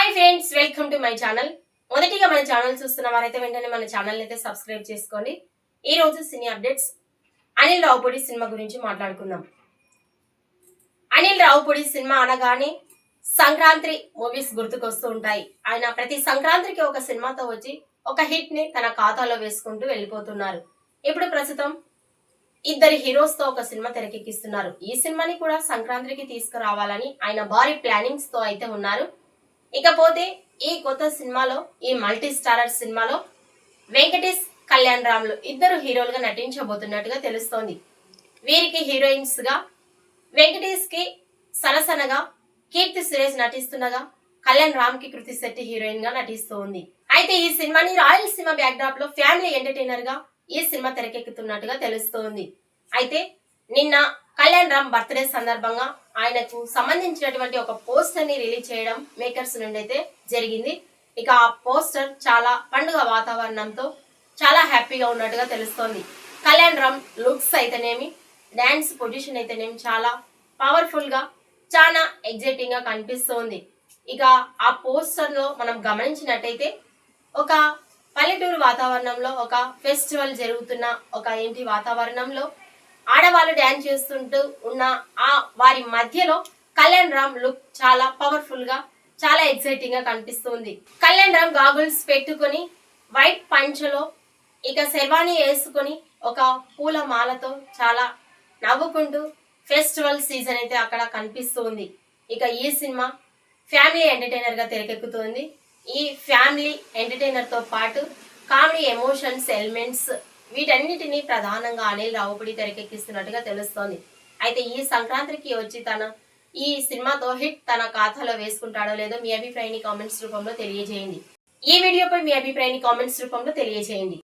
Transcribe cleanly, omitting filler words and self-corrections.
Hi friends, welcome to my channel. మొదటిగా మన channel చూస్తున్న వారైతే వెంటనే మన ఛానల్ అయితే సబ్స్క్రైబ్ చేసుకోండి. ఈ రోజు సినీ అప్డేట్స్. అనిల్ రావుపూడి సినిమా గురించి మాట్లాడుకుందాం. అనిల్ రావుపూడి సినిమా అనగానే సంక్రాంతి మూవీస్ గుర్తుకొస్తూ ఉంటాయి. ఆయన ప్రతి సంక్రాంతికి ఒక సినిమాతో వచ్చి ఒక హిట్ ని తన ఖాతాలో వేసుకుంటూ వెళ్ళిపోతున్నారు. ఇప్పుడు ప్రస్తుతం ఇద్దరు హీరోస్ తో ఒక సినిమా తెరకెక్కిస్తున్నారు. ఈ సినిమాని కూడా సంక్రాంతికి తీసుకురావాలని ఆయన భారీ ప్లానింగ్స్ తో అయితే ఉన్నారు. ఇకపోతే ఈ కొత్త సినిమాలో, ఈ మల్టీ స్టారర్ సినిమాలో వెంకటేష్, కళ్యాణ్ రామ్లు ఇద్దరు హీరోలుగా నటించబోతున్నట్టుగా తెలుస్తోంది. వీరికి హీరోయిన్స్ గా వెంకటేష్ కి సరసనగా కీర్తి సురేష్ నటిస్తుండగా, కళ్యాణ్ రామ్ కి కృతి శెట్టి హీరోయిన్ గా నటిస్తూ ఉంది. అయితే ఈ సినిమాని రాయలసీమ బ్యాక్ డ్రాప్ లో ఫ్యామిలీ ఎంటర్టైనర్ గా ఈ సినిమా తెరకెక్కుతున్నట్టుగా తెలుస్తోంది. అయితే నిన్న కళ్యాణ్ రామ్ బర్త్డే సందర్భంగా ఆయనకు సంబంధించినటువంటి ఒక పోస్టర్ ని రిలీజ్ చేయడం మేకర్స్ నుండి అయితే జరిగింది. ఇక ఆ పోస్టర్ చాలా పండుగ వాతావరణంతో చాలా హ్యాపీగా ఉన్నట్టుగా తెలుస్తోంది. కళ్యాణ్ రామ్ లుక్స్ అయితేనేమి, డాన్స్ పొజిషన్ అయితేనేమి చాలా పవర్ఫుల్ గా, చాలా ఎగ్జైటింగ్ గా కనిపిస్తోంది. ఇక ఆ పోస్టర్ లో మనం గమనించినట్టయితే ఒక పల్లెటూరు వాతావరణంలో, ఒక ఫెస్టివల్ జరుగుతున్న ఒక ఇంటి వాతావరణంలో ఆడవాళ్ళు డాన్స్ చేస్తుంటూ ఉన్న ఆ వారి మధ్యలో కళ్యాణ్ రామ్ లుక్ చాలా పవర్ఫుల్ గా, చాలా ఎక్సైటింగ్ గా కనిపిస్తుంది. కళ్యాణ్ రామ్ గాగుల్స్ పెట్టుకొని వైట్ పంచలో ఇక శర్వాణి వేసుకొని ఒక పూల మాలతో చాలా నవ్వుకుంటూ ఫెస్టివల్ సీజన్ అయితే అక్కడ కనిపిస్తుంది. ఇక ఈ సినిమా ఫ్యామిలీ ఎంటర్టైనర్ గా తెరకెక్కుతుంది. ఈ ఫ్యామిలీ ఎంటర్టైనర్ తో పాటు కామెడీ, ఎమోషన్స్, ఎలిమెంట్స్ వీటన్నిటిని ప్రధానంగా అనిల్ రావుపూడి తెరకెక్కిస్తున్నట్టుగా తెలుస్తోంది. అయితే ఈ సంక్రాంతికి వచ్చి తన ఈ సినిమాతో హిట్ తన ఖాతాలో వేసుకుంటాడో లేదో మీ అభిప్రాయాన్ని కామెంట్స్ రూపంలో తెలియజేయండి. ఈ వీడియోపై మీ అభిప్రాయాన్ని కామెంట్స్ రూపంలో తెలియజేయండి.